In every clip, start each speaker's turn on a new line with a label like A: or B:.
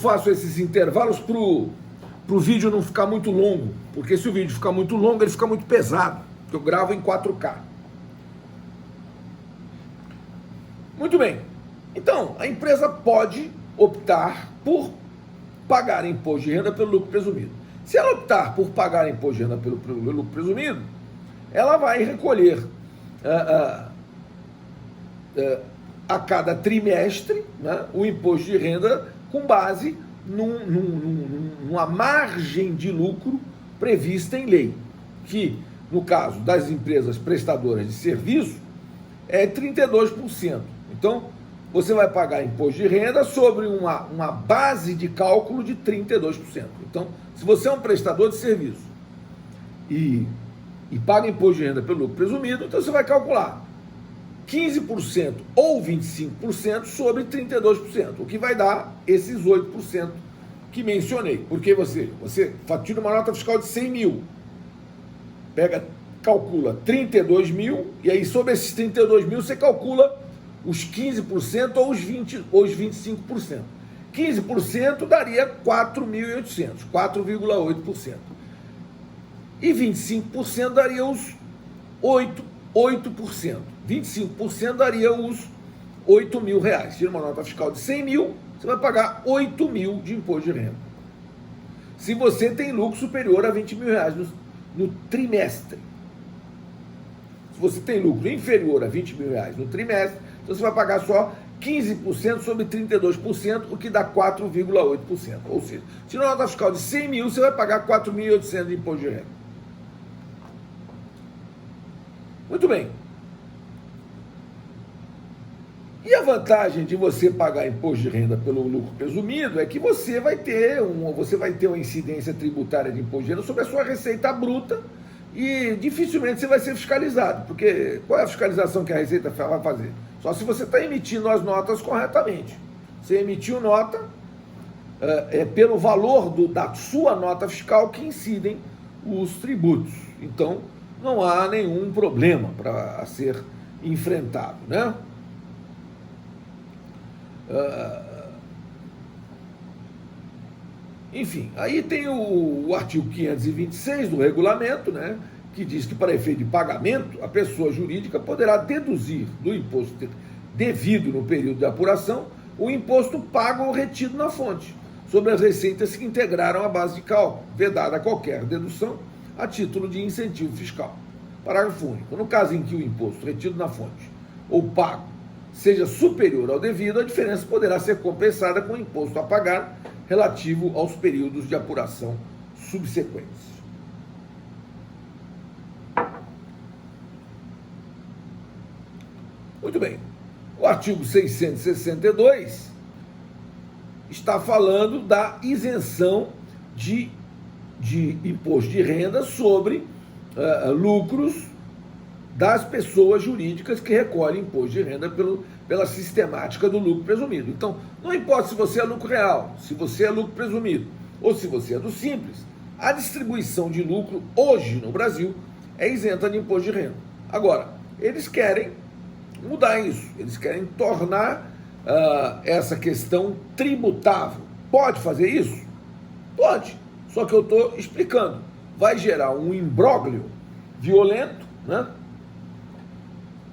A: Faço esses intervalos para o vídeo não ficar muito longo, porque se o vídeo ficar muito longo, ele fica muito pesado, porque eu gravo em 4K. Muito bem. Então, a empresa pode optar por pagar imposto de renda pelo lucro presumido. Se ela optar por pagar imposto de renda pelo lucro presumido, ela vai recolher a cada trimestre, né, o imposto de renda com base numa margem de lucro prevista em lei, que, no caso das empresas prestadoras de serviço, é 32%. Então, você vai pagar imposto de renda sobre uma base de cálculo de 32%. Então, se você é um prestador de serviço e paga imposto de renda pelo lucro presumido, então você vai calcular 15% ou 25% sobre 32%, o que vai dar esses 8% que mencionei. Porque você fatura uma nota fiscal de 100 mil, calcula 32 mil, e aí sobre esses 32 mil você calcula os 15% ou os 25%. 15% daria 4.800, 4,8%. E 25% daria os 8%. 25% daria os 8 mil reais. Tira uma nota fiscal de 100 mil, você vai pagar 8 mil de imposto de renda. Se você tem lucro superior a 20 mil reais no trimestre. Se você tem lucro inferior a 20 mil reais no trimestre, então você vai pagar só 15% sobre 32%, o que dá 4,8%. Ou seja, se na nota fiscal de 100 mil, você vai pagar 4.800 de imposto de renda. Muito bem. E a vantagem de você pagar imposto de renda pelo lucro presumido é que você vai ter uma incidência tributária de imposto de renda sobre a sua receita bruta e dificilmente você vai ser fiscalizado, porque qual é a fiscalização que a Receita vai fazer? Só se você está emitindo as notas corretamente. Você emitiu nota, é pelo valor da sua nota fiscal que incidem os tributos. Então, não há nenhum problema para ser enfrentado, né? Enfim, aí tem o artigo 526 do regulamento, né, que diz que para efeito de pagamento, a pessoa jurídica poderá deduzir do imposto devido no período de apuração o imposto pago ou retido na fonte, sobre as receitas que integraram a base de cálculo, vedada qualquer dedução a título de incentivo fiscal. Parágrafo único. No caso em que o imposto retido na fonte ou pago seja superior ao devido, a diferença poderá ser compensada com o imposto a pagar relativo aos períodos de apuração subsequentes. Muito bem. O artigo 662 está falando da isenção de imposto de renda sobre lucros das pessoas jurídicas que recolhem imposto de renda pela sistemática do lucro presumido. Então, não importa se você é lucro real, se você é lucro presumido, ou se você é do simples, a distribuição de lucro hoje no Brasil é isenta de imposto de renda. Agora, eles querem mudar isso, eles querem tornar essa questão tributável. Pode fazer isso? Pode, só que eu estou explicando. Vai gerar um imbróglio violento, né?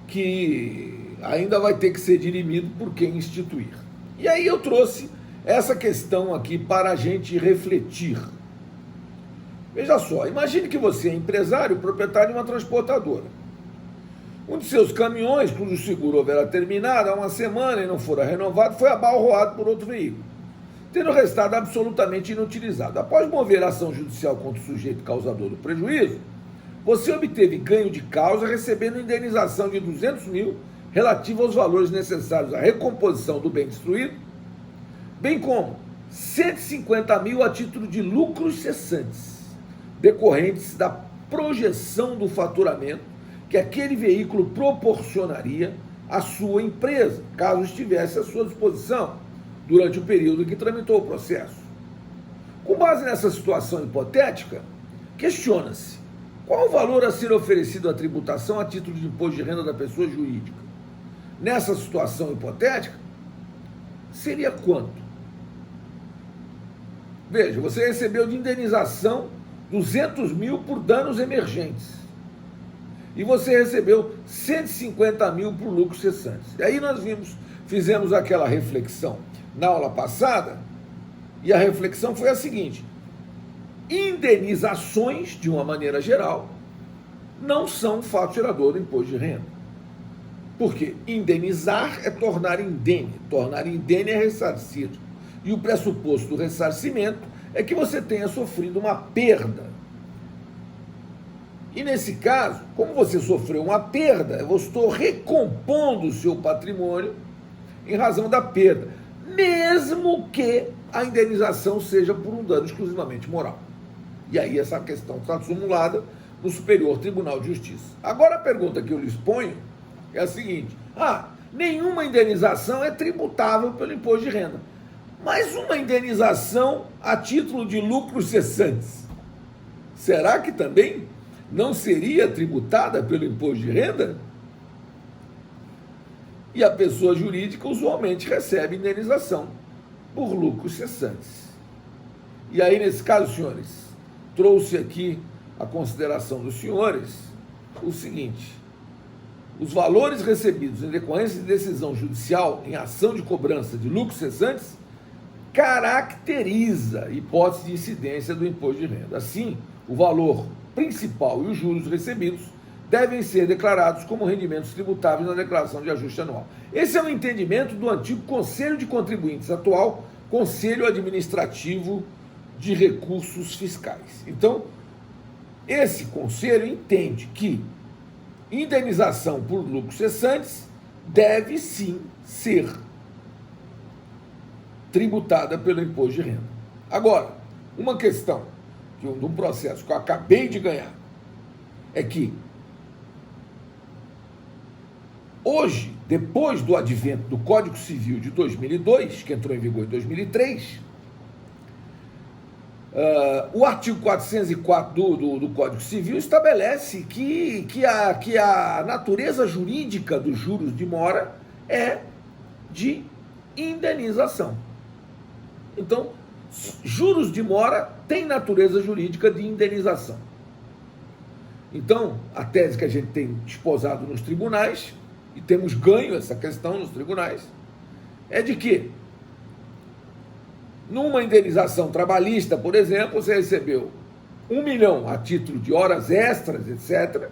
A: Que ainda vai ter que ser dirimido por quem instituir. E aí eu trouxe essa questão aqui para a gente refletir. Veja só, imagine que você é empresário, proprietário de uma transportadora. Um de seus caminhões, cujo seguro houvera terminado há uma semana e não fora renovado, foi abalroado por outro veículo, tendo restado absolutamente inutilizado. Após mover a ação judicial contra o sujeito causador do prejuízo, você obteve ganho de causa recebendo indenização de 200 mil relativa aos valores necessários à recomposição do bem destruído, bem como 150 mil a título de lucros cessantes, decorrentes da projeção do faturamento que aquele veículo proporcionaria à sua empresa, caso estivesse à sua disposição, durante o período em que tramitou o processo. Com base nessa situação hipotética, questiona-se: qual o valor a ser oferecido à tributação a título de imposto de renda da pessoa jurídica? Nessa situação hipotética, seria quanto? Veja, você recebeu de indenização 200 mil por danos emergentes. E você recebeu 150 mil por lucros cessantes. E aí nós fizemos aquela reflexão na aula passada, e a reflexão foi a seguinte: indenizações, de uma maneira geral, não são fato gerador do imposto de renda. Por quê? Indenizar é tornar indene é ressarcir. E o pressuposto do ressarcimento é que você tenha sofrido uma perda. E nesse caso, como você sofreu uma perda, eu estou recompondo o seu patrimônio em razão da perda, mesmo que a indenização seja por um dano exclusivamente moral. E aí essa questão está simulada no Superior Tribunal de Justiça. Agora a pergunta que eu lhes ponho é a seguinte: nenhuma indenização é tributável pelo imposto de renda, mas uma indenização a título de lucros cessantes, será que também não seria tributada pelo imposto de renda? E a pessoa jurídica usualmente recebe indenização por lucros cessantes. E aí, nesse caso, senhores, trouxe aqui a consideração dos senhores o seguinte: os valores recebidos em decorrência de decisão judicial em ação de cobrança de lucros cessantes caracteriza a hipótese de incidência do imposto de renda. Assim, o valor principal e os juros recebidos devem ser declarados como rendimentos tributáveis na declaração de ajuste anual. Esse é o entendimento do antigo Conselho de Contribuintes, atual Conselho Administrativo de Recursos Fiscais. Então, esse conselho entende que indenização por lucros cessantes deve sim ser tributada pelo imposto de renda. Agora, uma questão de um processo que eu acabei de ganhar é que hoje, depois do advento do Código Civil de 2002, que entrou em vigor em 2003, o artigo 404 do Código Civil estabelece que a natureza jurídica dos juros de mora é de indenização. Então, juros de mora têm natureza jurídica de indenização. Então, a tese que a gente tem esposado nos tribunais, e temos ganho essa questão nos tribunais, é de que numa indenização trabalhista, por exemplo, você recebeu 1 milhão a título de horas extras, etc.,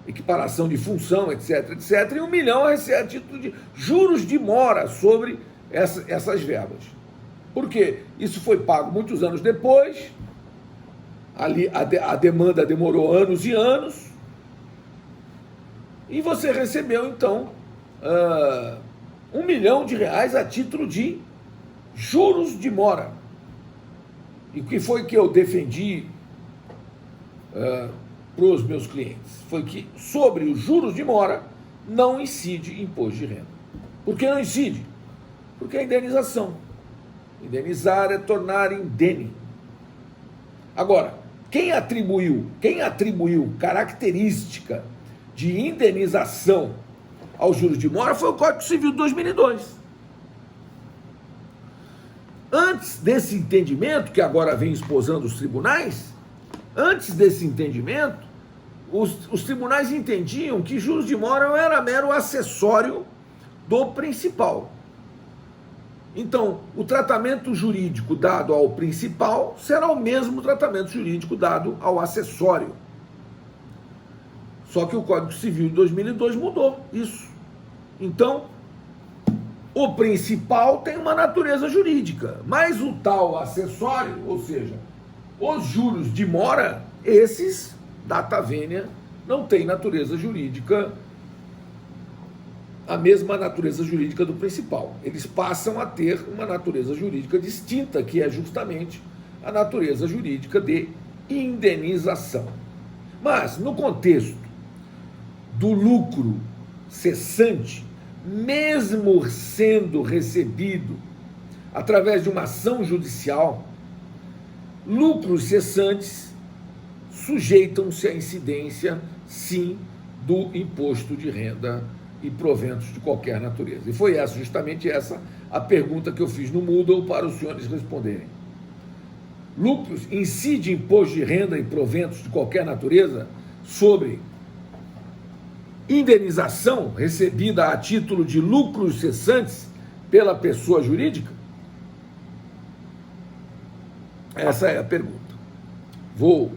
A: equiparação de função, etc., etc., e 1 milhão a título de juros de mora sobre essas verbas. Por quê? Isso foi pago muitos anos depois, ali a demanda demorou anos e anos, e você recebeu, então, R$1 milhão a título de juros de mora. E o que foi que eu defendi para os meus clientes? Foi que sobre os juros de mora não incide imposto de renda. Por que não incide? Porque é indenização. Indenizar é tornar indene. Agora, quem atribuiu característica de indenização aos juros de mora foi o Código Civil de 2002. Antes desse entendimento, que agora vem esposando os tribunais, antes desse entendimento, os tribunais entendiam que juros de mora não era mero acessório do principal. Então, o tratamento jurídico dado ao principal será o mesmo tratamento jurídico dado ao acessório. Só que o Código Civil de 2002 mudou isso. Então, o principal tem uma natureza jurídica, mas o tal acessório, ou seja, os juros de mora, esses, data vênia, não têm natureza jurídica, a mesma natureza jurídica do principal. Eles passam a ter uma natureza jurídica distinta, que é justamente a natureza jurídica de indenização. Mas, no contexto do lucro cessante, mesmo sendo recebido através de uma ação judicial, lucros cessantes sujeitam-se à incidência, sim, do imposto de renda e proventos de qualquer natureza. E foi justamente essa a pergunta que eu fiz no Moodle para os senhores responderem. lucros, incide imposto de renda e proventos de qualquer natureza sobre indenização recebida a título de lucros cessantes pela pessoa jurídica? Essa é a pergunta. Vou